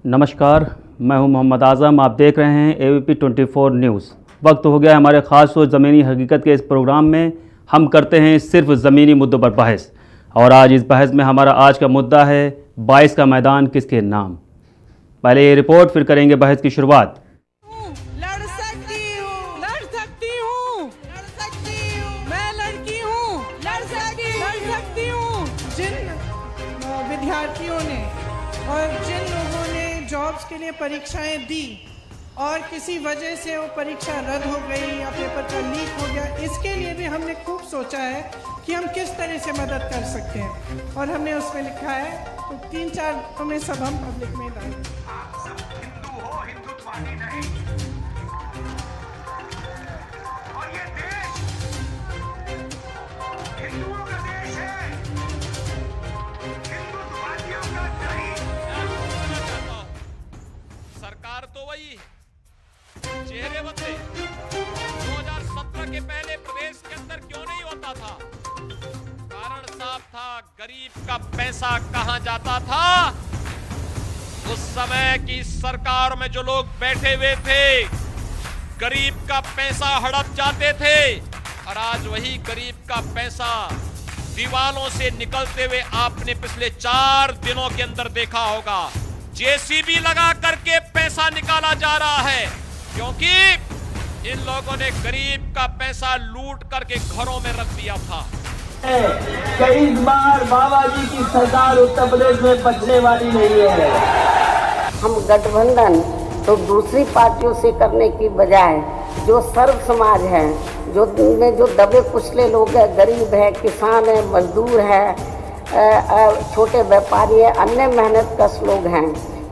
नमस्कार, मैं हूं मोहम्मद आज़म। आप देख रहे हैं ABP 24 न्यूज़। वक्त हो गया हमारे ख़ास और ज़मीनी हकीकत के इस प्रोग्राम में हम करते हैं सिर्फ ज़मीनी मुद्दों पर बहस। और आज इस बहस में हमारा आज का मुद्दा है 22 का मैदान किसके नाम। पहले ये रिपोर्ट, फिर करेंगे बहस की शुरुआत। विद्यार्थियों ने और जिन लोगों ने जॉब्स के लिए परीक्षाएं दी और किसी वजह से वो परीक्षा रद्द हो गई या पेपर का लीक हो गया, इसके लिए भी हमने खूब सोचा है कि हम किस तरह से मदद कर सकते हैं और हमने उसमें लिखा है, तो 3-4 में सब हम पब्लिक में डालें। आप सब हिंदू हो, हिंदुत्ववादी नहीं। और ये देश हिंदुओं का देश है, हिंदुत्ववादियों का नहीं। सरकार तो वही, चेहरे बदले। 2017 के पहले प्रदेश के अंदर क्यों नहीं होता था? कारण साफ था, गरीब का पैसा कहां जाता था। उस समय की सरकार में जो लोग बैठे हुए थे, गरीब का पैसा हड़प जाते थे। और आज वही गरीब का पैसा दीवालों से निकलते हुए आपने पिछले 4 दिनों के अंदर देखा होगा। JCB लगा करके पैसा निकाला जा रहा है, क्योंकि इन लोगों ने गरीब का पैसा लूट करके घरों में रख दिया था। कई बार बाबा जी की सरकार उत्तर प्रदेश में बचने वाली नहीं है। हम गठबंधन तो दूसरी पार्टियों से करने की बजाय जो सर्व समाज है, जो में जो दबे कुचले लोग हैं, गरीब है, किसान है, मजदूर है, छोटे व्यापारी है, अन्य मेहनतकश लोग हैं,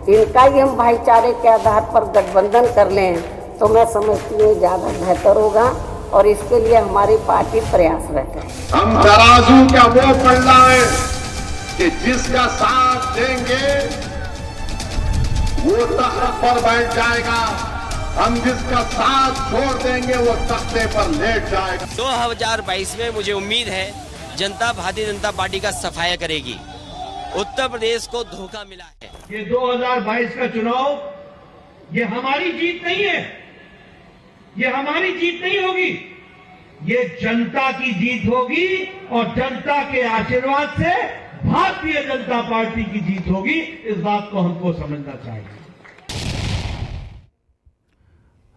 इनका ही हम भाईचारे के आधार पर गठबंधन कर लें तो मैं समझती हूँ ज़्यादा बेहतर होगा और इसके लिए हमारी पार्टी प्रयासरत है। हम तराजू का वो पलड़ा है कि जिसका साथ देंगे वो तख्त पर बैठ जाएगा, हम जिसका साथ छोड़ देंगे वो तख्ते पर लेट जाएगा। 2022 में मुझे उम्मीद है जनता भारतीय जनता पार्टी का सफाया करेगी। उत्तर प्रदेश को धोखा मिला है। ये 2022 का चुनाव ये हमारी जीत नहीं है, ये हमारी जीत नहीं होगी, ये जनता की जीत होगी और जनता के आशीर्वाद से भारतीय जनता पार्टी की जीत होगी। इस बात को हमको समझना चाहिए।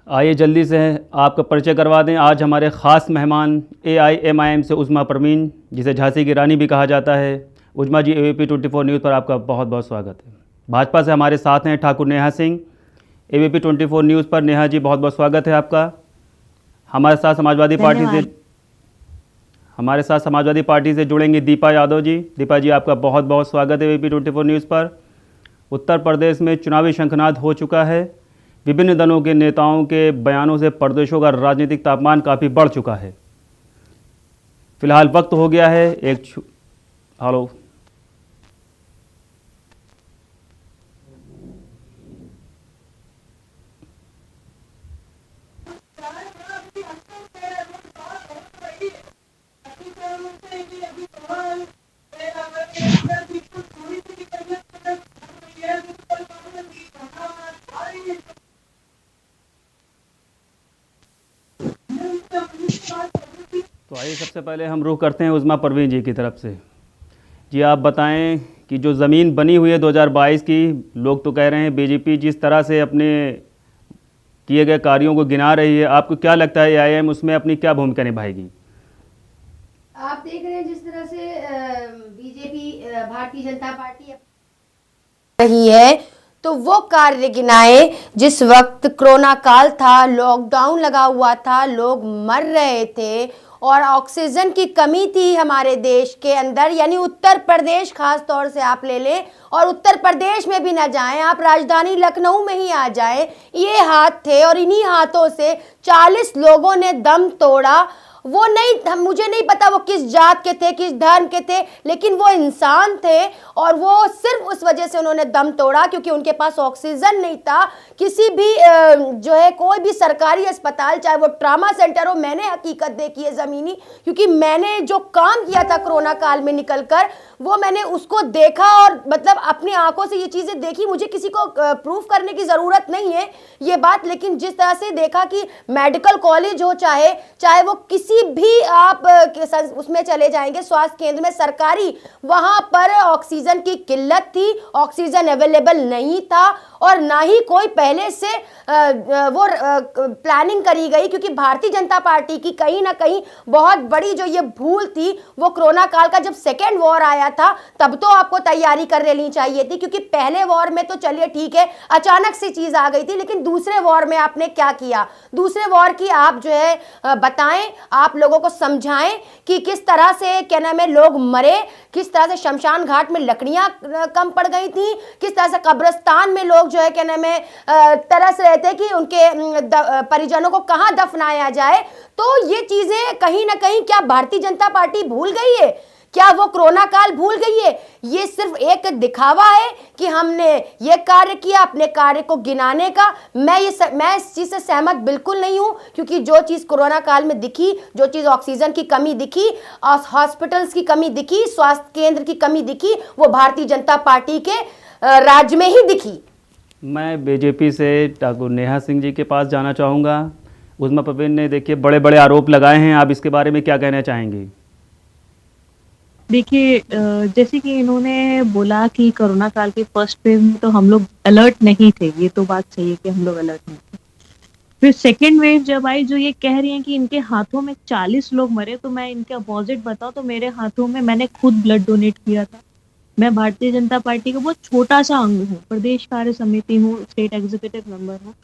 आइए जल्दी से आपका परिचय करवा दें। आज हमारे ख़ास मेहमान AIMIM से उज़मा परवीन, जिसे झांसी की रानी भी कहा जाता है। उज़मा जी, ABP 24 न्यूज़ पर आपका बहुत बहुत स्वागत है। भाजपा से हमारे साथ हैं ठाकुर नेहा सिंह, ABP 24 न्यूज़ पर। नेहा जी, बहुत बहुत स्वागत है आपका। हमारे साथ समाजवादी पार्टी से जुड़ेंगी दीपा यादव जी। दीपा जी, आपका बहुत बहुत स्वागत है ABP 24 न्यूज़ पर। उत्तर प्रदेश में चुनावी शंखनाद हो चुका है। विभिन्न दलों के नेताओं के बयानों से प्रदेशों का राजनीतिक तापमान काफ़ी बढ़ चुका है। फिलहाल वक्त हो गया है हेलो तो आइए सबसे पहले हम रुख करते हैं उज़मा परवीन जी की तरफ से। जी, आप बताएं कि जो ज़मीन बनी हुई है 2022 की, लोग तो कह रहे हैं बीजेपी जिस तरह से अपने किए गए कार्यों को गिना रही है, आपको क्या लगता है AIM उसमें अपनी क्या भूमिका निभाएगी? आप देख रहे हैं जिस तरह से बीजेपी भारतीय जनता पार्टी रही है, तो वो कार्य गिनाए जिस वक्त कोरोना काल था, लॉकडाउन लगा हुआ था, लोग मर रहे थे और ऑक्सीजन की कमी थी हमारे देश के अंदर। यानी उत्तर प्रदेश खास तौर से आप ले लें, और उत्तर प्रदेश में भी ना जाएं, आप राजधानी लखनऊ में ही आ जाएं, ये हाथ थे और इन्हीं हाथों से 40 लोगों ने दम तोड़ा वो नहीं, मुझे नहीं पता वो किस जात के थे, किस धर्म के थे, लेकिन वो इंसान थे और वो सिर्फ उस वजह से उन्होंने दम तोड़ा क्योंकि उनके पास ऑक्सीजन नहीं था। किसी भी जो है कोई भी सरकारी अस्पताल, चाहे वो ट्रामा सेंटर हो, मैंने हकीकत देखी है ज़मीनी, क्योंकि मैंने जो काम किया था कोरोना काल में निकलकर, वो मैंने उसको देखा और मतलब अपनी आंखों से ये चीज़ें देखी। मुझे किसी को प्रूफ करने की ज़रूरत नहीं है ये बात, लेकिन जिस तरह से देखा कि मेडिकल कॉलेज हो, चाहे वो किसी भी आप उसमें चले जाएंगे स्वास्थ्य केंद्र में सरकारी, वहाँ पर ऑक्सीजन की किल्लत थी, ऑक्सीजन अवेलेबल नहीं था और ना ही कोई पहले से वो प्लानिंग करी गई, क्योंकि भारतीय जनता पार्टी की कहीं ना कहीं बहुत बड़ी जो ये भूल थी, वो कोरोना काल का जब सेकेंड वॉर आया था तब तो आपको तैयारी कर लेनी चाहिए थी, क्योंकि पहले वॉर में तो चलिए ठीक है अचानक से चीज आ गई थी, लेकिन दूसरे वॉर में आपने क्या किया? दूसरे वॉर की आप जो है बताएं, आप लोगों को समझाएं कि किस तरह से क्या नाम है लोग मरे, किस तरह से शमशान घाट में लकड़ियां कम पड़ गई थी, किस तरह से कब्रिस्तान में लोग जो है क्या नाम है तरस रहे थे कि उनके परिजनों को कहां दफनाया जाए। तो ये चीजें कहीं ना कहीं क्या भारतीय जनता पार्टी भूल गई है? क्या वो कोरोना काल भूल गई है? ये सिर्फ एक दिखावा है कि हमने ये कार्य किया, अपने कार्य को गिनाने का। मैं इस चीज़ से सहमत बिल्कुल नहीं हूँ, क्योंकि जो चीज़ कोरोना काल में दिखी, जो चीज़ ऑक्सीजन की कमी दिखी, हॉस्पिटल्स की कमी दिखी, स्वास्थ्य केंद्र की कमी दिखी, वो भारतीय जनता पार्टी के राज में ही दिखी। मैं बीजेपी से ठाकुर नेहा सिंह जी के पास जाना चाहूँगा। उज़मा परवीन ने देखिए बड़े बड़े आरोप लगाए हैं, आप इसके बारे में क्या कहना चाहेंगी? देखिए, जैसे कि इन्होंने बोला कि कोरोना काल के फर्स्ट वेव में तो हम लोग अलर्ट नहीं थे, ये तो बात सही है कि हम लोग अलर्ट नहीं थे। फिर सेकेंड वेव जब आई, जो ये कह रही हैं कि इनके हाथों में 40 लोग मरे, तो मैं इनके अपोजिट बताऊं तो मेरे हाथों में, मैंने खुद ब्लड डोनेट किया था। मैं भारतीय जनता पार्टी का बहुत छोटा सा अंग हूँ, प्रदेश कार्य समिति हूँ, स्टेट एग्जीक्यूटिव मेंबर हूँ।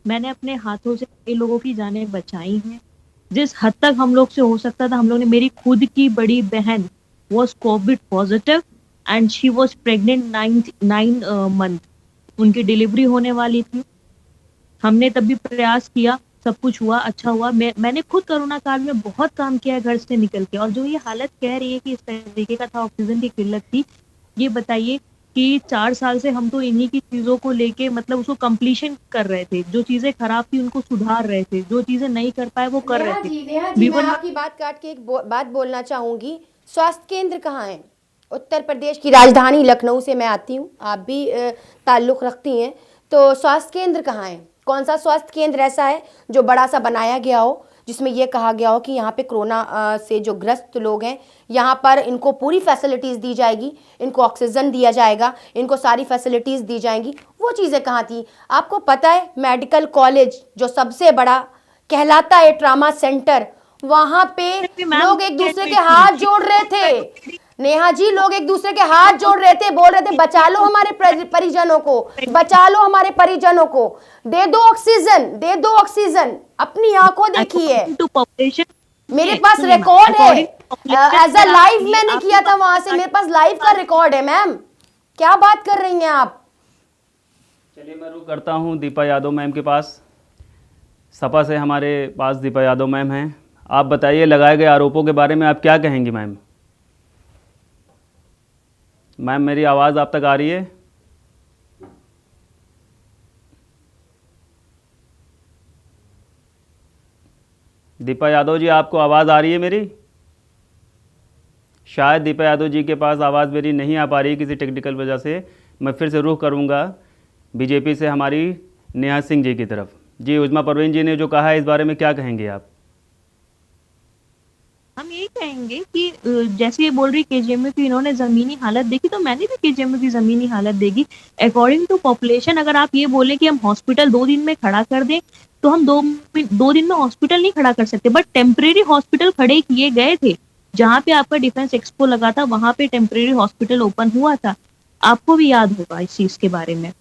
मैंने अपने हाथों से कई लोगों की जानें बचाई हैं। जिस हद तक हम लोग से हो सकता था, हम लोग ने, मेरी खुद की बड़ी बहन was COVID positive and she was pregnant 9 month, उनकी डिलीवरी होने वाली थी। हमने तब भी प्रयास किया, सब कुछ हुआ, अच्छा हुआ। मैंने खुद कोरोना काल में बहुत काम किया घर से निकल के। और जो ये हालत कह रही है कि इस तरीके का था, ऑक्सीजन की किल्लत थी, ये बताइए कि 4 साल से हम तो इन्हीं की चीजों को लेके मतलब उसको कंप्लीशन कर रहे थे। जो चीजें खराब थी उनको सुधार रहे थे, जो चीजें नहीं कर पाए वो कर रहे थे। मैं आपकी बात काट के एक बात बोलना चाहूंगी। स्वास्थ्य केंद्र कहाँ है? उत्तर प्रदेश की राजधानी लखनऊ से मैं आती हूँ, आप भी ताल्लुक़ रखती हैं, तो स्वास्थ्य केंद्र कहाँ है? कौन सा स्वास्थ्य केंद्र ऐसा है जो बड़ा सा बनाया गया हो, जिसमें ये कहा गया हो कि यहाँ पे कोरोना से जो ग्रस्त लोग हैं, यहाँ पर इनको पूरी फैसिलिटीज़ दी जाएगी, इनको ऑक्सीजन दिया जाएगा, इनको सारी फैसिलिटीज़ दी जाएंगी? वो चीज़ें कहाँ थी? आपको पता है मेडिकल कॉलेज जो सबसे बड़ा कहलाता है ट्रामा सेंटर, वहां पे लोग एक दूसरे के हाथ जोड़ रहे थे। नेहा जी, लोग एक दूसरे के हाथ जोड़ रहे थे, बोल रहे थे बचा लो हमारे परिजनों को, बचा लो हमारे परिजनों को, दे दो ऑक्सीजन, दे दो ऑक्सीजन। अपनी आंखों देखी है, मेरे पास रिकॉर्ड है, एज अ लाइव मैंने किया था वहां से, मेरे पास लाइव का रिकॉर्ड है। मैम क्या बात कर रही हैं आप? चलिए मैं रुक करता हूँ दीपा यादव मैम के पास। सपा से हमारे पास दीपा यादव मैम हैं। आप बताइए लगाए गए आरोपों के बारे में आप क्या कहेंगी मैम? मैम मेरी आवाज़ आप तक आ रही है? दीपा यादव जी, आपको आवाज़ आ रही है मेरी? शायद दीपा यादव जी के पास आवाज़ मेरी नहीं आ पा रही किसी टेक्निकल वजह से। मैं फिर से रुख करूंगा बीजेपी से हमारी नेहा सिंह जी की तरफ। जी, उज़मा परवीन जी ने जो कहा है इस बारे में क्या कहेंगे आप? हम यही कहेंगे कि जैसे ये बोल रही केजीएम में भी इन्होंने जमीनी हालत देखी, तो मैंने भी केजीएम में भी जमीनी हालत देखी। अकॉर्डिंग टू पॉपुलेशन, अगर आप ये बोले कि हम हॉस्पिटल 2 दिन में खड़ा कर दें, तो हम 2 दिन में हॉस्पिटल नहीं खड़ा कर सकते, बट टेम्परेरी हॉस्पिटल खड़े किए गए थे। जहाँ पे आपका डिफेंस एक्सपो लगा था, वहां पे टेम्परेरी हॉस्पिटल ओपन हुआ था। आपको भी याद होगा इस चीज के बारे में।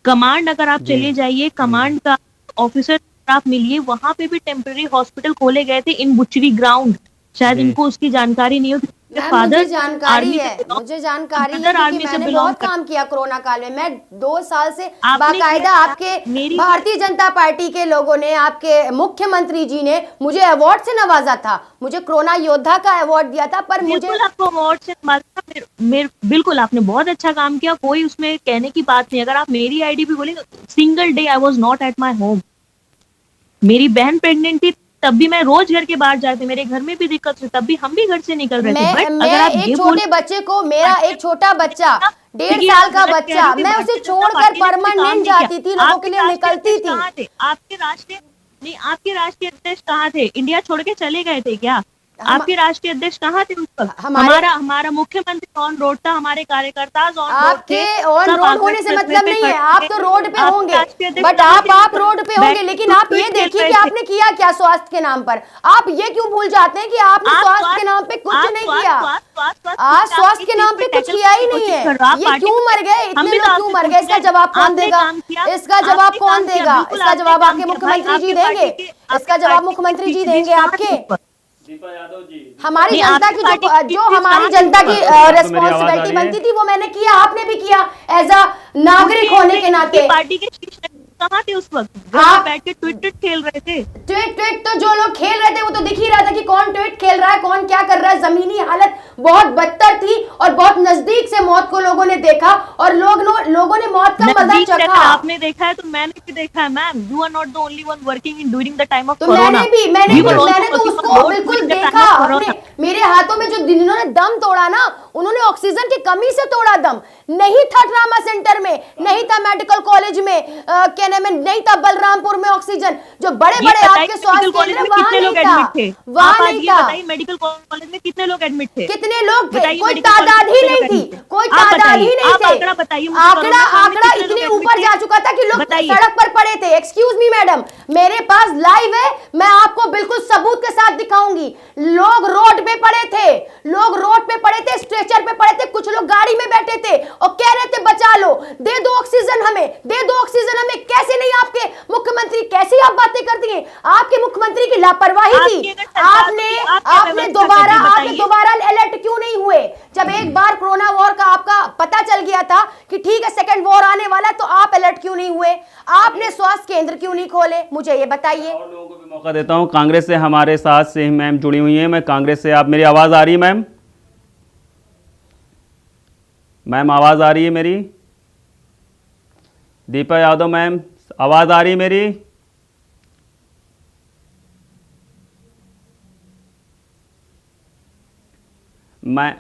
कमांड अगर आप चले जाइए, कमांड का ऑफिसर आप मिलिए, वहां पे भी टेम्परेरी हॉस्पिटल खोले गए थे इन बुचरी ग्राउंड। शायद इनको उसकी जानकारी नहीं हो। मुझे जानकारी है क्योंकि मैंने बहुत काम किया कोरोना काल में। मैं 2 साल से बाकायदा आपके भारतीय जनता पार्टी के लोगों ने, आपके मुख्यमंत्री जी ने मुझे अवार्ड से नवाजा था, मुझे कोरोना योद्धा का अवार्ड दिया था। पर मुझे आपको अवार्ड से नवाजा, बिल्कुल आपने बहुत अच्छा काम किया, कोई उसमें कहने की बात नहीं। अगर आप मेरी आईडी भी बोलेंगे, single day I was not at my home. मेरी बहन प्रेग्नेंट थी तब भी मैं रोज घर के बाहर जाती, मेरे घर में भी दिक्कत थी तब भी हम भी घर से निकल रहे थे। बट अगर आप एक छोटे बच्चे को, मेरा एक छोटा बच्चा 1.5 साल का बच्चा, मैं उसे छोड़कर परमानेंट जाती थी, लोगों के लिए निकलती थी। आपके राष्ट्रीय अध्यक्ष कहाँ थे? इंडिया छोड़ के चले गए थे क्या? आपके राष्ट्रीय अध्यक्ष कहाँ थे उस वक्त? हमारा मुख्यमंत्री ऑन रोड था, हमारे कार्यकर्ता आपके ऑन रोड होने से मतलब नहीं है, आप तो रोड पे होंगे, बट आप रोड पे होंगे, लेकिन आप ये देखिए कि आपने किया क्या स्वास्थ्य के नाम पर। आप ये क्यों भूल जाते हैं कि आपने स्वास्थ्य के नाम पे कुछ नहीं किया? आज स्वास्थ्य के नाम पे कुछ किया ही नहीं है। ये क्यों मर गए, इतने लोग क्यों मर गए? इसका जवाब कौन देगा? इसका जवाब कौन देगा? इसका जवाब आपके मुख्यमंत्री जी देंगे। इसका जवाब मुख्यमंत्री जी देंगे आपके। हमारी जनता की जो हमारी जनता की रेस्पॉन्सिबिलिटी बनती थी वो मैंने किया, आपने भी किया एज अ नागरिक होने के नाते। पार्टी के कहाँ थे उस वक्त? आप बैठ के ट्विट खेल रहे थे। ट्विट तो जो लोग खेल रहे थे वो तो दिख ही रहा था कि कौन ट्विट खेल रहा है, कौन क्या कर रहा है। जमीनी हालत बहुत बदतर थी और बहुत नजदीक से मौत को लोगों ने देखा और लोगों ने मौत का मजा चखा। आपने देखा है तो मैंने भी देखा है ma'am. You are not the only one working in during the time of corona. मैंने तो उसको बिल्कुल देखा। मेरे हाथों में जो जिन्होंने दम तोड़ा ना, उन्होंने ऑक्सीजन की कमी से तोड़ा दम। नहीं था ट्रामा सेंटर में, नहीं था मेडिकल कॉलेज में, क्या नाम है, नहीं था बलरामपुर में ऑक्सीजन। जो बड़े बड़े आपके स्वास्थ्य केंद्र वहां नहीं था, वहां नहीं था। मेडिकल कॉलेज में कितने लोग एडमिट थे? कितने लोग थे? कोई तादाद ही नहीं थी, कोई तादाद ही नहीं थे। आंकड़ा बताइए। आंकड़ा इतने ऊपर जा चुका था कि लोग सड़क पर पड़े थे। एक्सक्यूज मी मैडम, मेरे पास लाइव है, मैं आपको बिल्कुल सबूत के साथ दिखाऊंगी। लोग रोड पे पड़े थे, लोग रोड पे पड़े थे, स्ट्रेचर पे पड़े थे, कुछ लोग गाड़ी में बैठे थे और कह रहे थे बचा लो, दे दो ऑक्सीजन हमें, दे दो ऑक्सीजन हमें। कैसे नहीं? आपके मुख्यमंत्री, कैसी आप बातें करती हैं? आपके मुख्यमंत्री की लापरवाही थी। आपने दोबारा अलर्ट क्यों नहीं हुए? जब एक बार कोरोना वॉर का आपका पता चल गया था कि ठीक है सेकंड वॉर आने वाला, तो आप अलर्ट क्यों नहीं हुए? आपने स्वास्थ्य केंद्र क्यों नहीं खोले? मुझे ये बताइए। और लोगों को भी मौका देता हूं। कांग्रेस से हमारे साथ से मैम जुड़ी हुई हैं। मैं कांग्रेस से, आप, मेरी आवाज आ रही है मैम? मैम आवाज आ रही है मेरी? दीपा यादव मैम, आवाज आ रही है मेरी? मैं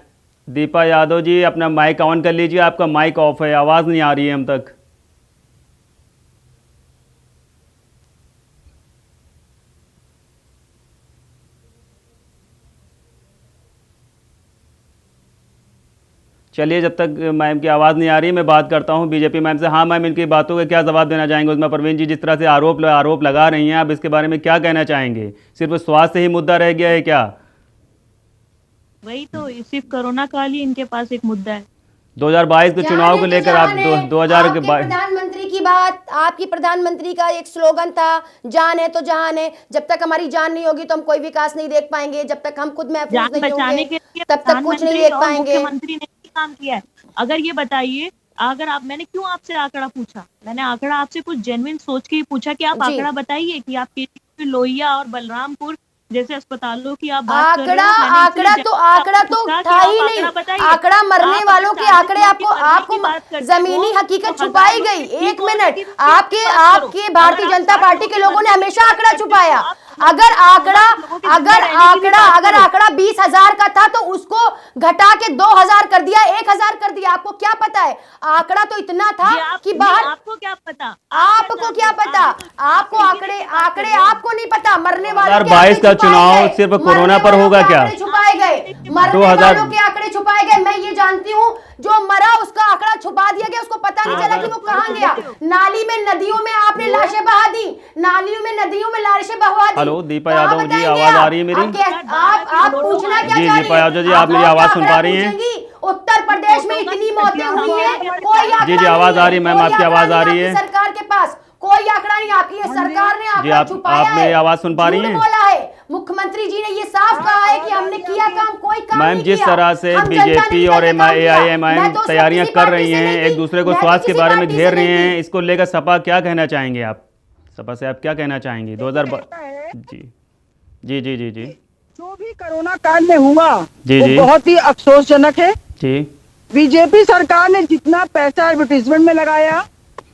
दीपा यादव जी अपना माइक ऑन कर लीजिए, आपका माइक ऑफ है, आवाज नहीं आ रही है हम तक। चलिए, जब तक मैम की आवाज़ नहीं आ रही मैं बात करता हूं बीजेपी मैम से। हाँ मैम, इनकी बातों का क्या जवाब देना चाहेंगे? उसमें परवीन जी जिस तरह से आरोप लगा रही हैं, आप इसके बारे में क्या कहना चाहेंगे? सिर्फ स्वास्थ्य ही मुद्दा रह गया है क्या? वही तो, सिर्फ कोरोना काल ही इनके पास एक मुद्दा है। 2022 के चुनाव को लेकर आप 2000 के बाद प्रधानमंत्री की बात, आपकी प्रधानमंत्री का एक स्लोगन था, जान है तो जहान है। जब तक हमारी जान नहीं होगी तो हम कोई विकास नहीं देख पाएंगे, जब तक हम खुद महफूज नहीं होंगे तब तक कुछ नहीं देख पाएंगे। मुख्यमंत्री ने काम किया है। अगर ये बताइए, अगर आप, मैंने क्यों आपसे आंकड़ा पूछा? मैंने आंकड़ा आपसे कुछ जेन्युइन सोच के ही पूछा कि आप आंकड़ा बताइए कि आप लोहिया और बलरामपुर जैसे अस्पतालों की आप बात कर रहे हो। आंकड़ा तो था ही नहीं। आंकड़ा मरने वालों के आंकड़े आपको जमीनी हकीकत छुपाई गई। एक मिनट, आपके भारतीय जनता पार्टी के लोगों ने हमेशा आंकड़ा छुपाया। अगर आंकड़ा 20,000 का था तो उसको घटा के 2,000 कर दिया, 1,000 कर दिया। आपको क्या पता है? आंकड़ा तो इतना था कि बाहर। आपको क्या पता? आपको क्या पता? आपको आंकड़े आपको नहीं पता। मरने वालों 2022 का चुनाव सिर्फ कोरोना पर होगा क्या? छुपाए गए, मरने वालों के आंकड़े छुपाए गए। मैं ये जानती हूँ जो मरा उसका आंकड़ा छुपा दिया गया, उसको पता नहीं चला कि वो कहाँ गया। नाली में, नदियों में आपने लाशें बहा दी, नालियों में, नदियों में लाशें बहा दी। हेलो दीपा यादव जी, आवाज आ रही है मेरी? आप पूछना क्या जी दीपा यादव जी, आप मेरी आवाज सुन पा रही हैं? उत्तर प्रदेश में इतनी मौतें हुई हैं, कोई जी आवाज आ रही है मैम, आपकी आवाज आ रही है? सरकार के पास कोई आंकड़ा नहीं। आपकी सरकार ने आंकड़ा छुपाया है। आप मेरी आवाज सुन पा रही हैं? बोला है, मुख्यमंत्री जी ने ये साफ कहा है कि हमने किया काम, कोई काम मैम, नहीं जिस किया। तरह से हम जनता बीजेपी ने और काम किया। AIMIM मैं तो उसको तैयारियां किसी कर पार्टी रही से हैं, नहीं एक थी। दूसरे को मैं तो स्वास्थ्य के किसी बारे में पार्टी घेर से रही नहीं हैं, थी। इसको लेकर सपा क्या कहना चाहेंगे आप? सपा से आप क्या कहना चाहेंगे? 2000 जी जी जी जी जी जो भी कोरोना काल में हुआ जी वो जी बहुत ही अफसोसजनक है। जी बीजेपी सरकार ने जितना पैसा एडवर्टीजमेंट में लगाया,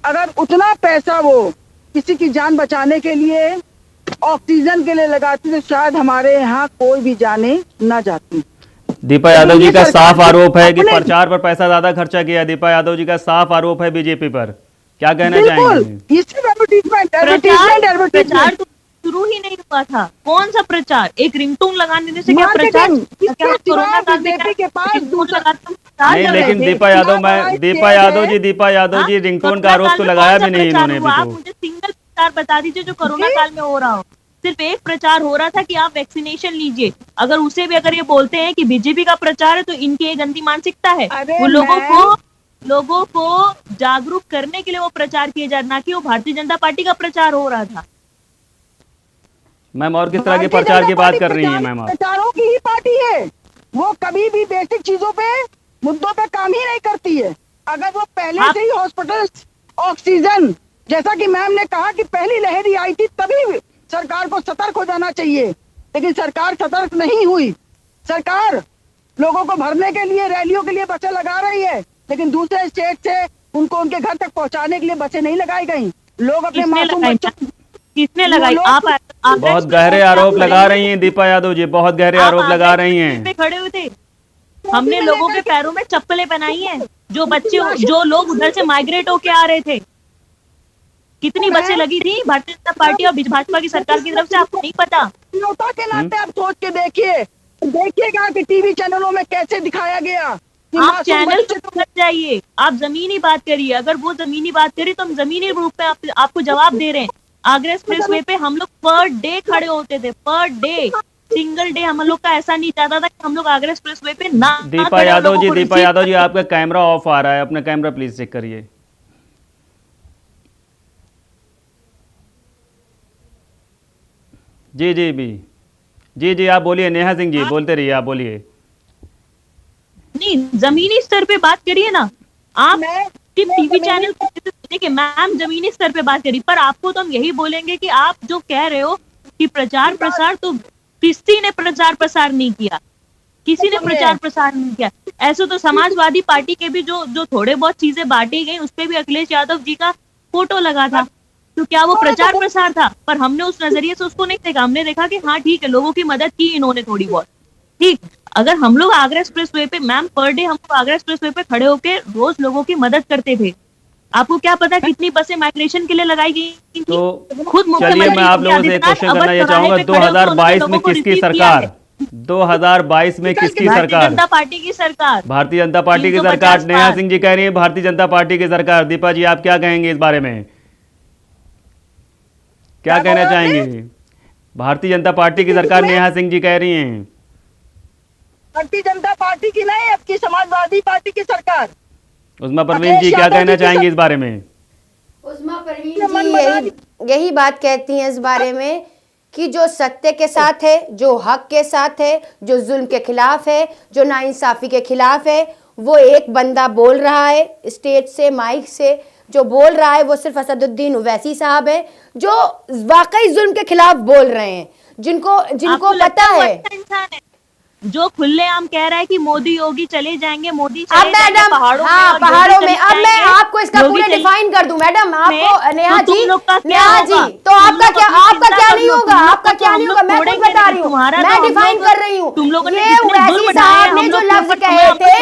अगर उतना पैसा वो किसी की जान बचाने के लिए, ऑक्सीजन के लिए लगाती तो शायद हमारे यहाँ कोई भी जाने न जाती। दीपा यादव जी का साफ आरोप है कि प्रचार पर पैसा ज्यादा खर्चा किया। दीपा यादव जी का साफ आरोप है बीजेपी पर, क्या कहना चाहेंगे? प्रचार तो शुरू ही नहीं हुआ था। कौन सा प्रचार? एक रिंगटोन लगाने से क्या प्रचार? कोरोना काल में के पास नहीं, लेकिन दीपा यादव जी रिंगटोन का आरोप तो लगाया भी नहीं इन्होंने अभी आप तो। मुझे सिंगल प्रचार बता दीजिए जो कोरोना काल में हो रहा हो। सिर्फ एक प्रचार हो रहा था कि आप वैक्सीनेशन लीजिए। अगर उसे भी अगर ये बोलते हैं कि बीजेपी का प्रचार है तो इनकी ये गंदी मानसिकता है। वो लोगों को जागरूक करने के लिए वो प्रचार किए जा, ना कि वो भारतीय जनता पार्टी का प्रचार हो रहा था। मैम, और किस तरह के प्रचार की बात कर रही हैं मैम आप? प्रचारों की ही पार्टी है, वो कभी भी बेसिक चीजों पे, मुद्दों पे काम ही नहीं करती है। अगर वो पहले से ही हॉस्पिटल ऑक्सीजन, जैसा कि मैम ने कहा कि पहली लहर आई थी तभी सरकार को सतर्क हो जाना चाहिए, लेकिन सरकार सतर्क नहीं हुई। सरकार लोगों को भरने के लिए, रैलियों के लिए बसें लगा रही है, लेकिन दूसरे स्टेट से उनको उनके घर तक पहुंचाने के लिए बसें नहीं लगाई गई। लोग अपने मासूम बच्चों, किसने लगाई? आप बहुत गहरे आरोप लगा रही हैं दीपा यादव जी, बहुत गहरे आरोप लगा रही हैं। खड़े हुए थे, हमने लोगों के पैरों में चप्पलें पहनाई हैं। जो लोग उधर से माइग्रेट होके आ रहे थे, कितनी बसें लगी थी भारतीय जनता पार्टी और भाजपा की सरकार की तरफ से, आपको नहीं पता? नौता के नाते आप सोच के देखिएगा कि टीवी चैनलों में कैसे दिखाया गया। आप चैनल पे मत जाइए, आप जमीनी बात करिए। अगर वो जमीनी बात करी तो हम जमीनी रूप में आपको जवाब दे रहे हैं। आगरा एक्सप्रेस वे पे हम लोग पर डे खड़े होते थे, पर डे, सिंगल डे। हम लोग का ऐसा नहीं चाहता था कि हम लोग आगरा एक्सप्रेस वे पे ना। दीपा यादव जी आपका कैमरा ऑफ आ रहा है, अपना कैमरा प्लीज चेक करिए। जी आप बोलिए। नेहा सिंह जी बोलते रहिए, आप बोलिए। नहीं, जमीनी स्तर पे बात करिए ना आप। टीवी चैनल देखिए मैम, जमीनी स्तर पे बात करिए। पर आपको तो हम यही बोलेंगे कि आप जो कह रहे हो कि प्रचार प्रसार, तो किसी ने प्रचार प्रसार नहीं किया, किसी ने प्रचार प्रसार नहीं किया। ऐसे तो समाजवादी पार्टी के भी जो थोड़े बहुत चीजें बांटी गई, उस पे भी अखिलेश यादव जी का फोटो लगा था। तो क्या वो प्रचार प्रसार था? पर हमने उस नजरिए से उसको नहीं देखा। हमने देखा कि हाँ ठीक है, लोगों की मदद की इन्होंने थोड़ी बहुत। ठीक, अगर हम लोग आगरा एक्सप्रेस वे पे मैम, पर डे हम लोग आगरा एक्सप्रेस वे पे खड़े होके रोज लोगों की मदद करते थे। आपको क्या पता कितनी बसें माइग्रेशन के लिए लगाई गई थी? तो खुद चलिए मैं आप लोगों से एक क्वेश्चन करना ये चाहूंगा, 2022 में किसकी सरकार? 2022 में किसकी सरकार? भारतीय जनता पार्टी की सरकार। भारतीय जनता पार्टी की सरकार। नेहा सिंह जी कह रही है भारतीय जनता पार्टी की सरकार। दीपा जी आप क्या कहेंगे इस बारे में? क्या कहना चाहेंगे? भारतीय जनता पार्टी की सरकार नेहा सिंह जी कह रही हैं। भारतीय जनता पार्टी की नहीं, आपकी समाजवादी पार्टी की सरकार। उस्मा परवीन जी क्या कहना चाहेंगे इस बारे में? उस्मा परवीन जी यही बात कहती हैं इस बारे में कि जो सत्य के साथ है, जो हक के साथ है, जो जुल्म के खिलाफ है, जो नाइंसाफी के खिलाफ है, वो एक बंदा बोल रहा है स्टेज से, माइक से। जो बोल रहा है वो सिर्फ असदुद्दीन ओवैसी साहब है, जो वाकई जुल्म के खिलाफ बोल रहे हैं, जिनको पता है। जो खुलेआम कह रहा है कि मोदी योगी चले जाएंगे, मोदी अब मैडम पहाड़ों में अब मैं आपको इसका पूरा डिफाइन कर दूं मैडम आपको। नेहा जी तो आपका क्या नहीं होगा, आपका क्या नहीं होगा, मैं खुद बता रही हूँ, मैं डिफाइन कर रही हूँ। ये ओवैसी साहब ने जो लफ्ज कहे थे,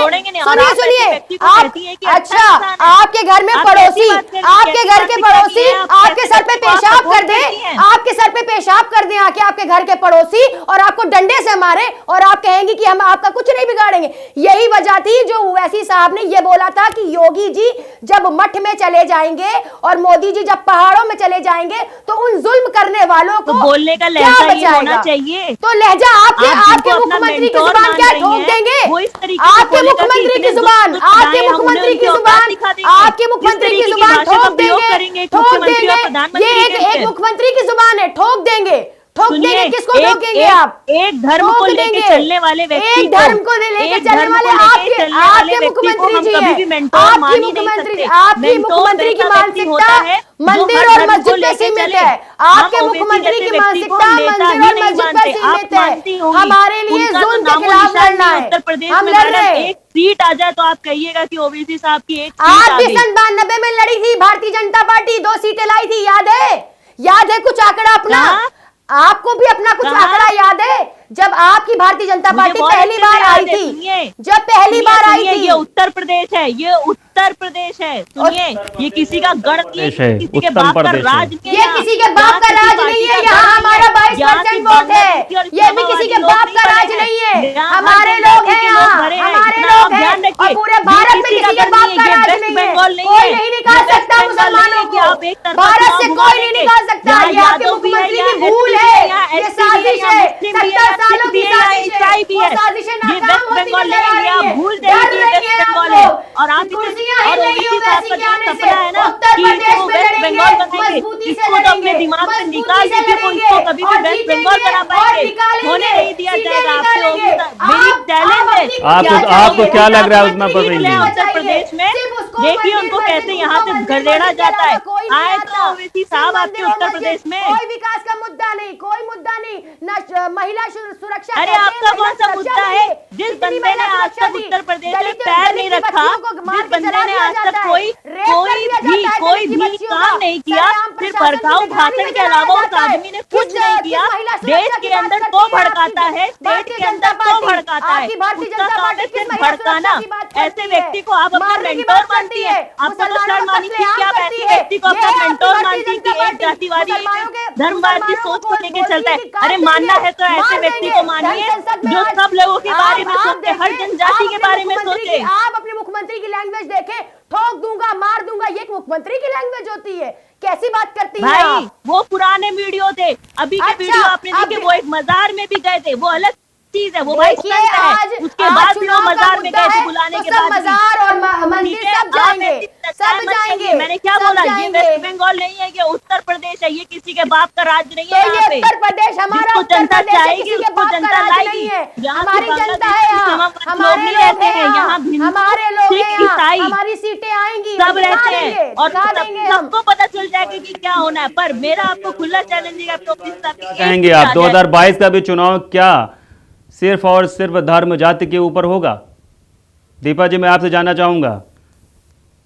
सुनिए आप, अच्छा आपके घर में पड़ोसी, आपके घर के पड़ोसी आपके सर पे पेशाब कर दे, आपके सर पे पेशाब कर दे आके आपके घर के पड़ोसी, और आपको डंडे से मारे और आप कहेंगे कि हम आपका कुछ नहीं बिगाड़ेंगे। यही वजह थी जो ओवैसी साहब ने ये बोला था कि योगी जी जब मठ में चले जाएंगे और मोदी जी जब पहाड़ों में चले जाएंगे तो उन जुल्म करने वालों को तो बोलने का लहजा ये होना चाहिए। तो लहजा आपके मुख्यमंत्री की जुबान क्या ठोक देंगे? आपके मुख्यमंत्री की जुबान, आपके मुख्यमंत्री की जुबान, आपके मुख्यमंत्री की जुबान ठोक देंगे, ठोक देंगे। ये एक मुख्यमंत्री की जुबान है, ठोक देंगे, ठोक देंगे, किसको ठोकेंगे आप? एक धर्म को लेके चलने वाले व्यक्ति एक धर्म को लेके चलने वाले आपके मुख्यमंत्री जी हैं, आपकी मुख्यमंत्री की मानसिकता मंदिर और मस्जिद पे सीमित है। आपके मुख्यमंत्री की मानसिकता मंदिर और मस्जिद पे सीमित है। हमारे लिए जुल्म के खिलाफ लड़ना है, उत्तर प्रदेश हम में लड़ रहे हैं। एक सीट आ जाए तो आप कहिएगा कि ओवैसी साहब की एक सीट आप आ भी गई। 92 में लड़ी थी भारतीय जनता पार्टी, 2 सीटें लाई थी, याद है कुछ आंकड़ा अपना? आपको भी अपना कुछ आंकड़ा याद है? जब आपकी भारतीय जनता पार्टी पहली बार आई थी, जब पहली बार आई थी, ये उत्तर प्रदेश है, ये उत्तर प्रदेश है। सुनिए, ये किसी का गढ़ नहीं है, किसी के बाप का राज नहीं है, ये किसी के बाप का राज नहीं है। यहाँ हमारा 22% वोट है, ये भी किसी के बाप का राज नहीं है। हमारे लोग हैं यहाँ, हमारे लोग हैं, और पूरे भारत में किसी के बाप का राज नहीं है। कोई नहीं निकाल सकता मुसलमानों को, भारत से कोई नहीं निकाल सकता। ये आपके मुख्यमंत्री की भूल है, ये साजिश है, 70 सालों की साजिश है, वो साजिशें नाकाम होती नजर आ रही है। भूल डर रही है आपको, और आप कुर्सियां हिल रही हैं वैसी के आने से। उत्तर प्रदेश में लड़ेंगे, मजबूती से लड़ेंगे, अपने दिमाग से निकाल मजबूती से दीजिए, वो कभी भी वेस्ट बंगाल बना पाएंगे, होने नहीं दिया जाएगा। मेरी चैलेंज है, आपको क्या लग रहा है उस्मा परवीन जी? उत्तर प्रदेश में देखिए उनको कैसे यहाँ से घरेड़ा जाता है। आए तो ओवैसी साहब आपके उत्तर प्रदेश में कोई विकास का मुद्दा नहीं, कोई मुद्दा नहीं, न महिला सुरक्षा। अरे आपका कौन सा मुद्दा है? जिस बंदे ने आज तक उत्तर प्रदेश में पैर नहीं रखा, जिस बंदे ने आज तक कोई भी काम नहीं किया, सिर्फ भड़काऊ भाषण के अलावा उस आदमी ने कुछ नहीं किया। देश के अंदर तो भड़काता है, स्टेट के अंदर तो भड़काता है, उसका काम है सिर्फ भड़काना। ऐसे व्यक्ति को आप अपना मेंटोर मानती है? आपको तो शर्म आनी चाहिए कि आप ऐसे व्यक्ति को अपना मेंटोर मानती है कि एक जातिवादी धर्मवाद की सोच को लेके चलता है। अरे मानना है तो ऐसे व्यक्ति को मानिए जो सब लोगों के बारे में सोचे, हर जनजाति के बारे में सोचे। आप अपने मुख्यमंत्री की लैंग्वेज देखें, ठोक दूंगा, मार दूंगा, ये मुख्यमंत्री की लैंग्वेज होती है? कैसी बात करती है भाई? वो पुराने वीडियो थे, अभी के वीडियो आपने देखे, वो एक मजार में भी गए थे, वो अलग चीज है, वो भाई है। उसके बाद भी वो मजार में गए थे बुलाने के बाद। मजार और मंदिर सब जाएंगे, सब जाएंगे। मैंने क्या बोला? ये वेस्ट बंगाल नहीं है, ये उत्तर प्रदेश है, ये किसी के बाप का राज नहीं है। यहाँ पे उत्तर प्रदेश हमारा, जनता चाहेगी उसको जनता लाएगी। हमारी जनता है यहाँ, हमारे लोग हैं यहाँ, हमारे लोग हैं यहाँ, हमारी सीटें आएंगी, सब रहते हैं और सबको पता चल जाएगा कि क्या होना है। पर मेरा आपको खुला चैलेंज है, आपको कहेंगे आप 2022 का भी चुनाव क्या सिर्फ और सिर्फ धर्म जाति के ऊपर होगा? दीपा जी, मैं आपसे जानना चाहूंगा,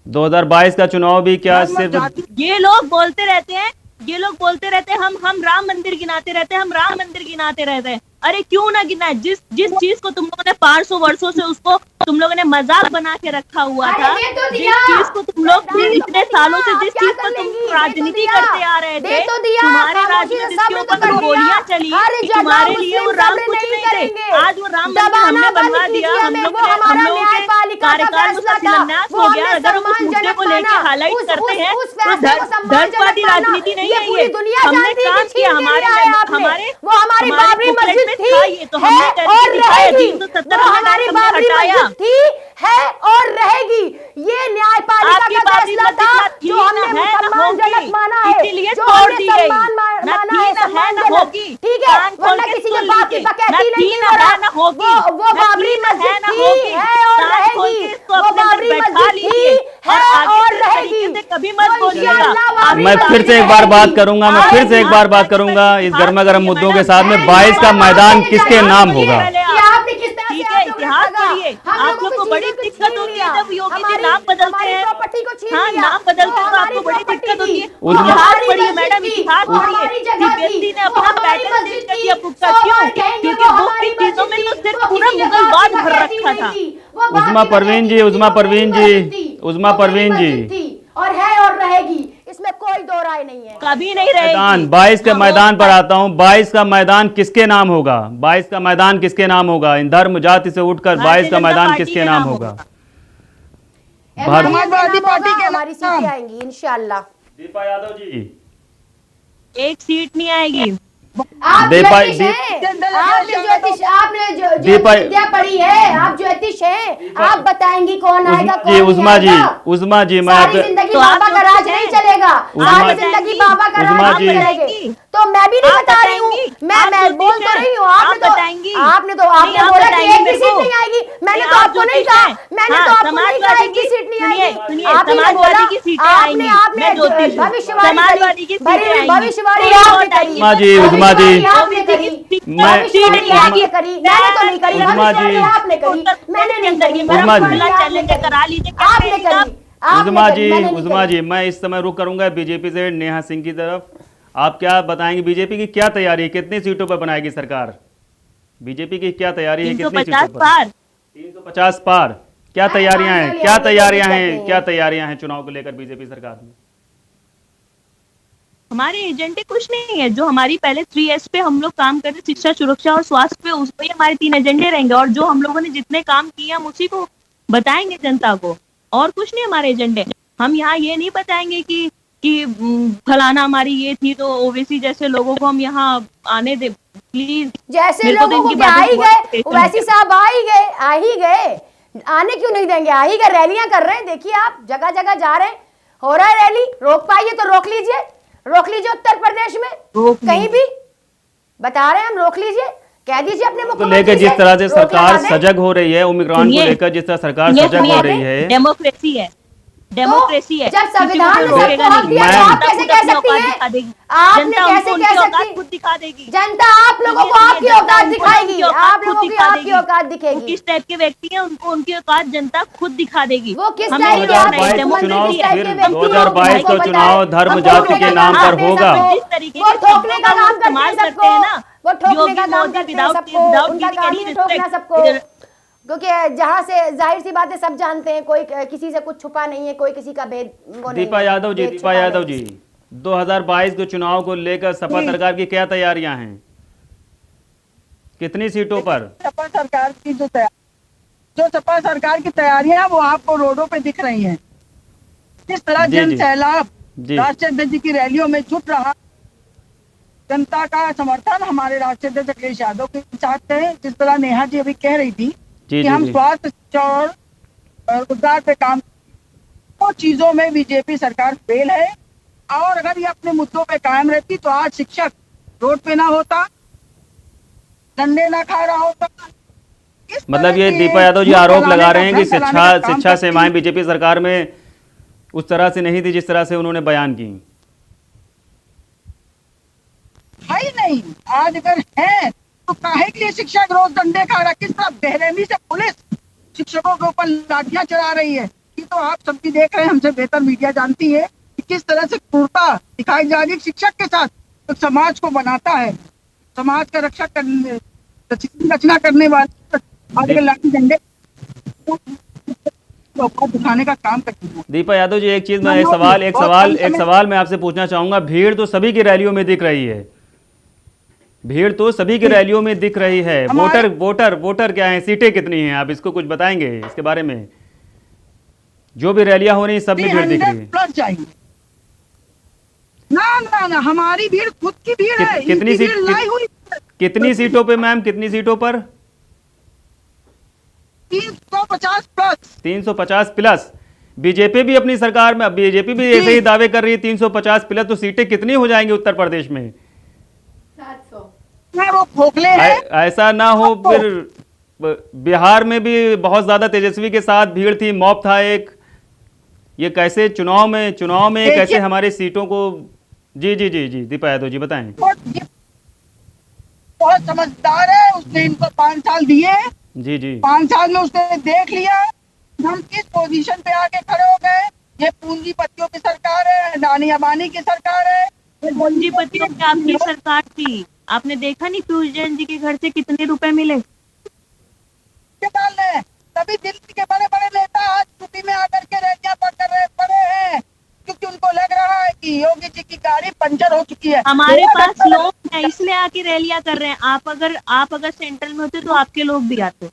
2022 का चुनाव भी क्या सिर्फ? ये लोग बोलते रहते हैं, ये लोग बोलते रहते हैं हम राम मंदिर गिनाते रहते हैं, हम राम मंदिर गिनाते रहते हैं। अरे क्यों ना गिनाए? जिस चीज को तुम लोगों ने 500 वर्षों से उसको तुम लोगों ने मजाक बना के रखा हुआ था, जिस चीज को तुम लोग इतने सालों से, जिस चीज को तुम राजनीति करते आ रहे थे, तुम्हारे राजनीति के ऊपर गोलियां चली, तुम्हारे लिए वो राम कुछ नहीं थे। आज वो राम मंदिर हमने बनवा दिया, हम लोगों के कार्यकाल में शिलान्यास हो गया। अगर हम उस मुद्दे को लेकर हाईलाइट करते हैं तो धर्मवादी राजनीति नहीं है ये। हमने काम किया, हमारे थी, तो हमने करके दिखाया। 370 हमने हटाया है और रहेगी। ये न्यायपालिका का फैसला था जो हमने सम्मानजनक माना है, इसीलिए जो तोड़ हमने दी गई। सम्मान माना है, सम्मानजनक। ठीक है, कान खोल वरना के किसी सुन के बाप की लीजिए, बकैती नहीं ना हो रहा। ना होगी, वो बाबरी मस्जिद थी, है और रहेगी। वो बाबरी मस्जिद थी, है और रहेगी। कभी मत बोलिएगा। मैं फिर से एक बार बात करूंगा, मैं फिर से एक बार बात करूंगा इस गर्मा गर्म मुद्दों के साथ में। 22 का मैदान किसके नाम होगा? ठीक है, इतिहास पढ़िए। आप लोग को बड़ी दिक्कत होती है जब योगी जी नाम बदलते हैं। हाँ, नाम बदलते हैं तो आपको बड़ी दिक्कत होती है। इतिहास पढ़िए मैडम, इतिहास पढ़िए। सीबीएसई ने अपना पैटर्न चेंज कर दिया बुक का। क्यों? क्योंकि बुक की चीजों में तो सिर्फ पूरा मुगलवाद भर रखा था। उस्मा परवीन जी, उस्मा परवीन जी, उस्मा परवीन जी, और है और रहेगी, इसमें कोई दो राय नहीं है, कभी नहीं रहेगी। मैदान 22 के मैदान पर आता हूं। 22 का मैदान किसके नाम होगा? 22 का मैदान किसके नाम होगा? इन धर्म जाति से उठकर 22 का मैदान किसके नाम होगा? समाजवादी पार्टी के हमारी सीटें आएंगी इंशाल्लाह। दीपा यादव जी, एक सीट नहीं आएगी। आप ज्योतिष हैं, आपने विद्या पढ़ी है, आप ज्योतिष हैं, आप बताएंगे कौन आएगा कौन नहीं आएगा। उस्मा जी, मैं सारी जिंदगी बाबा का राज नहीं चलेगा, सारी जिंदगी बाबा का राज नहीं चलेगा। तो मैं भी नहीं बता रही हूँ, मैं बोल तो रही हूँ, आपने बोला कि एक भी सीट नहीं आएगी। मैंने तो आपको नहीं कहा, मैंने तो आपको नहीं कहा एक भी सीट नहीं आएगी। आपने बोला, आपने भविष्यवाणी करी, भविष्यवाणी आपने करी, उजमा जी, उजमा जी, आपने करी, भविष्यवाणी आपने करी, मैंने तो नहीं करी, भविष्यवाणी आपने करी, मैंने नहीं करी, उजमा जी, आपने करी। उजमा जी, मैं इस समय रुक करूंगा बीजेपी से नेहा सिंह की तरफ। आप क्या बताएंगे, बीजेपी की क्या तैयारी है, कितनी सीटों पर बनाएगी सरकार? बीजेपी की क्या तैयारी है, कितनी सीटों पर? 350 पार। क्या तैयारियां हैं, क्या तैयारियां हैं, क्या तैयारियां हैं चुनाव को लेकर बीजेपी सरकार में? हमारे एजेंडे कुछ नहीं है। जो हमारी पहले 3S पे हम लोग काम कर रहे, शिक्षा, सुरक्षा और स्वास्थ्य पे, उस पे हमारे 3 एजेंडे रहेंगे। और जो हम लोगों ने जितने काम किए हम उसी को बताएंगे जनता को, और कुछ नहीं हमारे एजेंडे। हम यहाँ ये नहीं बताएंगे कि फलाना हमारी ये थी तो ओवैसी जैसे लोगों को हम यहाँ आने दे, प्लीज। जैसे लोगों को आ ही गए, ओवैसी साहब आ ही गए, आने क्यों नहीं देंगे? आ ही गए, रैलियां कर रहे हैं, देखिए आप जगह जगह जा रहे हैं, हो रहा है रैली। रोक पाइए तो रोक लीजिए उत्तर प्रदेश में कहीं भी, बता रहे हैं हम, रोक लीजिए, कह दीजिए अपने तो लेकर जिस तरह से सरकार सजग हो रही है, ओमिक्रॉन को लेकर जिस तरह सरकार सजग हो रही है, डेमोक्रेसी है, डेमोक्रेसी है। जब संविधान ने सबको हक दिया तो आप कैसे कह सकती हैं? आपने कैसे कह सकती? खुद दिखा देगी जनता आप लोगों को आपकी औकात दिखाएगी, आप लोगों की आपकी औकात दिखेगी। किस टाइप के व्यक्ति हैं उनको उनकी औकात जनता खुद दिखा देगी। वो किस टाइप के? 2022 का चुनाव धर्म जाति के नाम पर होगा। जिस तरीके वो ठोकने का काम करते हैं ना, वो ठोकने का काम करते हैं सबको, उनका काम ही ठोकना सबको। क्योंकि जहाँ से जाहिर सी बात है, सब जानते हैं, कोई किसी से कुछ छुपा नहीं है, कोई किसी का भेद वो नहीं। दीपा यादव जी 2022 के चुनाव को लेकर सपा सरकार की क्या तैयारियां हैं, कितनी सीटों पर? सपा सरकार की जो सपा सरकार की तैयारियां हैं वो आपको रोडों पे दिख रही हैं। किस तरह जन सैलाब राष्ट्रीय अध्यक्ष जी की रैलियों में जुट रहा, जनता का समर्थन हमारे राष्ट्रीय अध्यक्ष अखिलेश यादव के साथ है। जिस तरह नेहा जी अभी कह रही थी कि हम स्वास्थ्य, शिक्षा और रोजगार पे काम, वो चीजों में बीजेपी सरकार फेल है। और अगर ये अपने मुद्दों पे कायम रहती तो आज शिक्षक रोड पे ना होता, डंडे ना खा रहा होता। मतलब ये दीपा यादव जी आरोप लगा रहे हैं कि शिक्षा सेवाएं बीजेपी सरकार में उस तरह से नहीं थी जिस तरह से उन्होंने बयान की। है ही नहीं, आज अगर है तो काहे के लिए शिक्षक रोज डंडे खा रहा? किस तरह बेरहमी से पुलिस शिक्षकों के ऊपर लाठियां चला रही है, ये तो आप सबकी देख रहे हैं, हमसे बेहतर मीडिया जानती है कि किस तरह से क्रूरता दिखाई जा रही है शिक्षक के साथ। तो समाज को बनाता है, समाज का रचना करने वाले आजकल लाठी डंडे दिखाने का काम करती है। दीपा यादव जी एक चीज, मैं एक सवाल मैं आपसे पूछना चाहूंगा। भीड़ तो सभी की रैलियों में दिख रही है, भीड़ तो सभी की रैलियों में दिख रही है। वोटर क्या है, सीटें कितनी हैं, आप इसको कुछ बताएंगे इसके बारे में? जो भी रैलियां हो रही सब में भीड़ दिख रही है। प्लस चाहिए ना, हमारी भीड़ खुद की भीड़ है। कितनी सीटों पे मैम, कितनी सीटों पर? 350 प्लस। 350 प्लस। बीजेपी भी अपनी सरकार में, बीजेपी भी ऐसे ही दावे कर रही है 350 प्लस। तो सीटें कितनी हो जाएंगी उत्तर प्रदेश में? 700। वो खोखले हैं। ऐसा ना हो फिर बिहार में भी बहुत ज्यादा तेजस्वी के साथ भीड़ थी, मॉब था एक। ये कैसे चुनाव में कैसे हमारे सीटों को? जी दीपा यादव जी बताएं। बहुत समझदार है, उसने इनको 5 साल दिए। जी 5 साल में उसने देख लिया हम किस पोजीशन पे आके खड़े हो गए। ये पूंजीपतियों की सरकार है, अडानी अंबानी की सरकार है। पूंजीपतियों की आपकी सरकार थी, आपने देखा नहीं पीयूष जैन जी के घर से कितने रुपए मिले? तभी दिल्ली के बड़े बड़े नेता आज यूपी में आकर के रैलियां पड़े हैं, क्योंकि उनको लग रहा है कि योगी जी की गाड़ी पंचर हो चुकी है। हमारे पास लोग हैं इसलिए आके रैलियां कर रहे हैं। आप अगर सेंट्रल में होते तो आपके लोग भी आते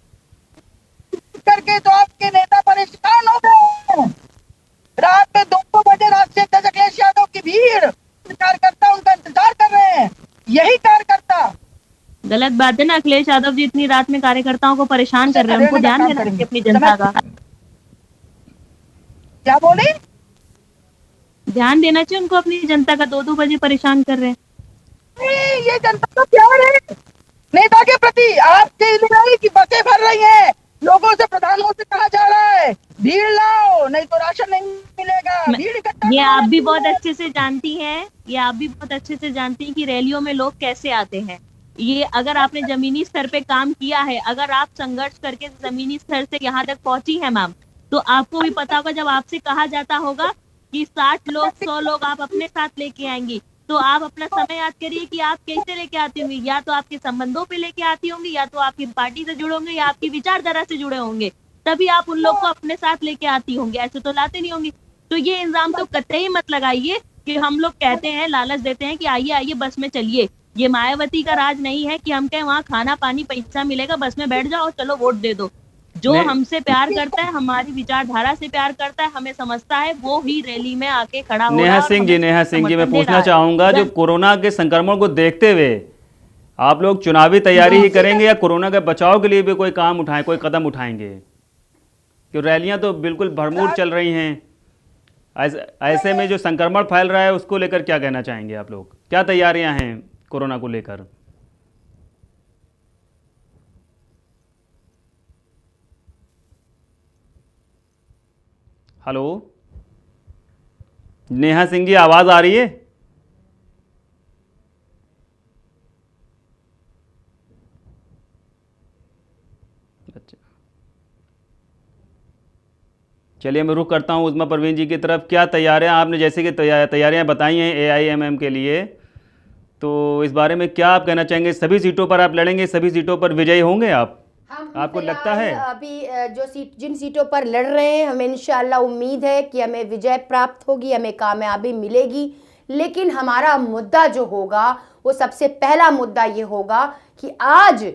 करके, तो आपके नेता परेशान हो गए। रात में 2 बजे राष्ट्रीय अध्यक्ष अखिलेश यादव की भीड़, कार्यकर्ता उनका इंतजार कर रहे हैं। यही कार्यकर्ता गलत बात है ना। अखिलेश यादव जी इतनी रात में कार्यकर्ताओं को परेशान कर रहे हैं, उनको ध्यान देना चाहिए अपनी जनता का। क्या बोले? ध्यान देना चाहिए उनको, अपनी जनता का। 2-2 बजे परेशान कर रहे हैं। ये जनता का प्यार है, बसें भर रही हैं, लोगों से, प्रधानों से कहा जा रहा है भीड़ लाओ नहीं तो राशन नहीं मिलेगा, भीड़ इकट्ठा। ये आप भी बहुत अच्छे से जानती हैं, ये आप भी बहुत अच्छे से जानती हैं कि रैलियों में लोग कैसे आते हैं। ये अगर आपने जमीनी स्तर पे काम किया है, अगर आप संघर्ष करके जमीनी स्तर से यहाँ तक पहुंची है मैम, तो आपको भी पता होगा जब आपसे कहा जाता होगा कि 60 लोग 100 लोग आप अपने साथ लेके आएंगी, तो आप अपना समय याद करिए कि आप कैसे लेके आती होंगी। या तो आपके संबंधों पे लेके आती होंगी, या तो आपकी पार्टी से जुड़े होंगे, या आपकी विचारधारा से जुड़े होंगे, तभी आप उन लोग को अपने साथ लेके आती होंगी, ऐसे तो लाते नहीं होंगी। तो ये इल्जाम तो कतई मत लगाइए कि हम लोग कहते हैं, लालच देते हैं कि आइए आइए बस में चलिए। ये मायावती का राज नहीं है कि हम कहें वहाँ खाना पानी पैसा मिलेगा, बस में बैठ जाओ और चलो वोट दे दो। जो हमसे प्यार करता है, हमारी विचारधारा से प्यार करता है, हमें समझता है, वो ही रैली में आके खड़ा होगा। नेहा सिंह जी मैं पूछना चाहूंगा, जो कोरोना के संक्रमण को देखते हुए आप लोग चुनावी तैयारी ही करेंगे या कोरोना के बचाव के लिए भी कोई काम उठाएं, कोई कदम उठाएंगे? क्यों रैलियां तो बिल्कुल भरपूर चल रही हैं, ऐसे में जो संक्रमण फैल रहा है उसको लेकर क्या कहना चाहेंगे आप लोग? क्या तैयारियां हैं कोरोना को लेकर? हेलो नेहा सिंह जी, आवाज आ रही है? अच्छा, चलिए मैं रुख करता हूं उज़्मा परवीन जी की तरफ। क्या तैयारियां आपने, जैसे कि तैयारियां बताई हैं AIMM के लिए, तो इस बारे में क्या आप कहना चाहेंगे? सभी सीटों पर आप लड़ेंगे, सभी सीटों पर विजयी होंगे आप? आपको लगता है? अभी जिन सीटों पर लड़ रहे हैं, हमें इंशाअल्लाह उम्मीद है कि हमें विजय प्राप्त होगी, हमें कामयाबी मिलेगी। लेकिन हमारा मुद्दा जो होगा, वो सबसे पहला मुद्दा ये होगा कि आज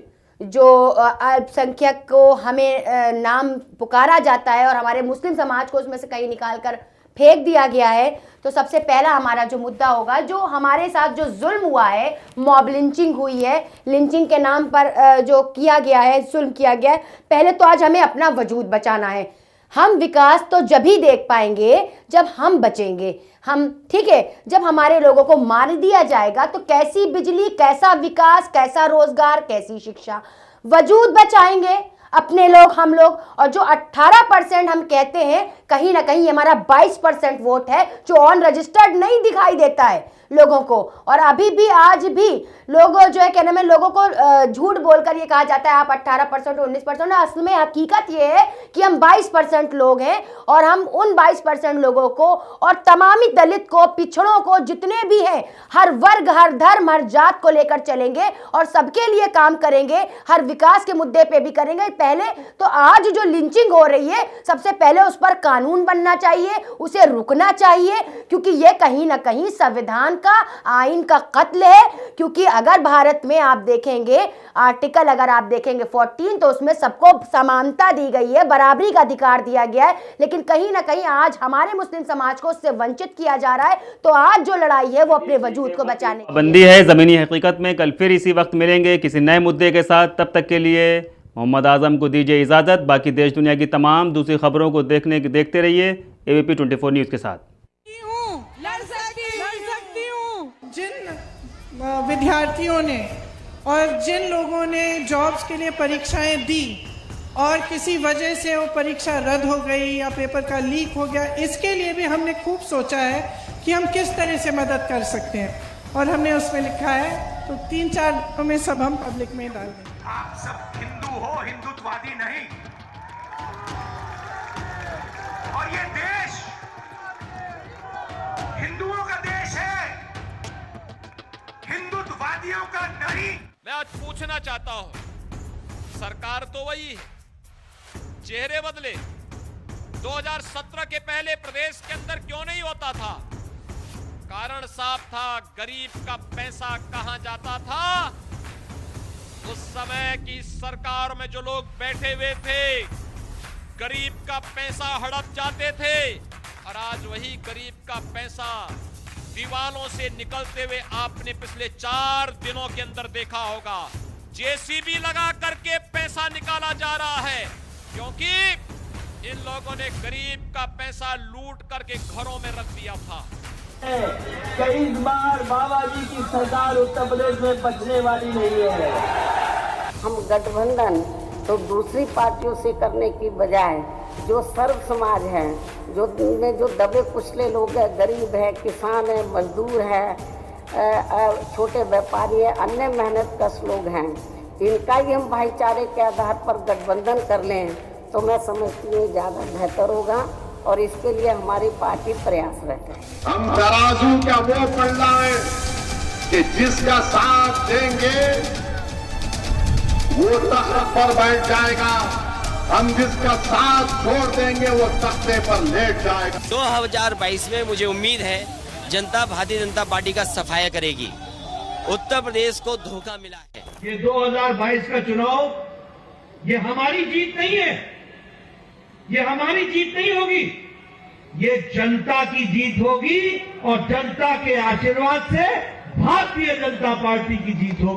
जो अल्पसंख्यक को हमें नाम पुकारा जाता है और हमारे मुस्लिम समाज को उसमें से कहीं निकाल कर फेंक दिया गया है, तो सबसे पहला हमारा जो मुद्दा होगा, जो हमारे साथ जो जुल्म हुआ है, मॉब लिंचिंग हुई है, लिंचिंग के नाम पर जो किया गया है, जुल्म किया गया है, पहले तो आज हमें अपना वजूद बचाना है। हम विकास तो जब ही देख पाएंगे जब हम बचेंगे। हम ठीक है, जब हमारे लोगों को मार दिया जाएगा तो कैसी बिजली, कैसा विकास, कैसा रोजगार, कैसी शिक्षा? वजूद बचाएंगे अपने लोग, हम लोग। और जो 18% हम कहते हैं, कहीं ना कहीं हमारा 22% वोट है जो ऑन रजिस्टर्ड नहीं दिखाई देता है लोगों को। और अभी भी आज भी लोग जो है, कहने में लोगों को झूठ बोलकर ये कहा जाता है आप 18% 19%। असल में हकीकत ये है कि हम 22% लोग हैं, और हम उन 22% लोगों को और तमामी दलित को, पिछड़ों को, जितने भी हैं, हर वर्ग, हर धर्म, हर जात को लेकर चलेंगे और सबके लिए काम करेंगे, हर विकास के मुद्दे पे भी करेंगे। पहले तो आज जो लिंचिंग हो रही है, सबसे पहले उस पर कानून बनना चाहिए, उसे रुकना चाहिए, क्योंकि ये कहीं ना कहीं संविधान का, आइन का कत्ल है। क्योंकि अगर भारत में आप देखेंगे आर्टिकल, अगर आप देखेंगे 14, तो उसमें सबको समानता दी गई है, बराबरी का अधिकार दिया गया है। लेकिन कहीं ना कहीं आज हमारे मुस्लिम समाज को उससे वंचित किया जा रहा है। तो आज जो लड़ाई है वो अपने वजूद को बचाने की बंदी है ज़मीनी हकीकत में। कल फिर इसी वक्त मिलेंगे किसी नए मुद्दे के साथ। तब तक के लिए मोहम्मद आजम को दीजिए इजाज़त। बाकी देश दुनिया की तमाम दूसरी खबरों को देखते रहिए ABP 24 न्यूज़ के साथ। लड़ सकती हूँ। जिन विद्यार्थियों ने और जिन लोगों ने जॉब्स के लिए परीक्षाएं दी और किसी वजह से वो परीक्षा रद्द हो गई या पेपर का लीक हो गया, इसके लिए भी हमने खूब सोचा है कि हम किस तरह से मदद कर सकते हैं, और हमने उसमें लिखा है, तो 3-4 में सब हम पब्लिक में डाल दें। आप सब हिंदू हो, हिंदुत्ववादी नहीं। और ये देश हिंदुओं का देश है, हिंदुत्ववादियों का नहीं। मैं आज पूछना चाहता हूं, सरकार तो वही है, चेहरे बदले। 2017 के पहले प्रदेश के अंदर क्यों नहीं होता था? कारण साफ था, गरीब का पैसा कहां जाता था? उस समय की सरकार में जो लोग बैठे हुए थे, गरीब का पैसा हड़प जाते थे। और आज वही गरीब का पैसा दीवालों से निकलते हुए आपने पिछले 4 दिनों के अंदर देखा होगा। JCB लगा करके पैसा निकाला जा रहा है, क्योंकि इन लोगों ने गरीब का पैसा लूट करके घरों में रख दिया था। कई बार बाबा जी की सरकार उत्तर प्रदेश में बचने वाली नहीं है। हम गठबंधन तो दूसरी पार्टियों से करने की बजाय जो सर्व समाज है, जो में जो दबे कुचले लोग हैं, गरीब है, किसान है, मजदूर है, छोटे व्यापारी है, अन्य मेहनत कश लोग हैं, इनका ही हम भाईचारे के आधार पर गठबंधन कर लें तो मैं समझती हूँ ज़्यादा बेहतर होगा और इसके लिए हमारी पार्टी प्रयासरत है। हम तराजू का वो पलड़ा है कि जिसका साथ देंगे वो तख्त पर बैठ जाएगा, हम जिसका साथ छोड़ देंगे वो तख्ते पर लेट जाएगा। 2022 में मुझे उम्मीद है जनता भारतीय जनता पार्टी का सफाया करेगी। उत्तर प्रदेश को धोखा मिला है। ये 2022 का चुनाव ये हमारी जीत नहीं है, ये हमारी जीत नहीं होगी, ये जनता की जीत होगी और जनता के आशीर्वाद से भारतीय जनता पार्टी की जीत होगी।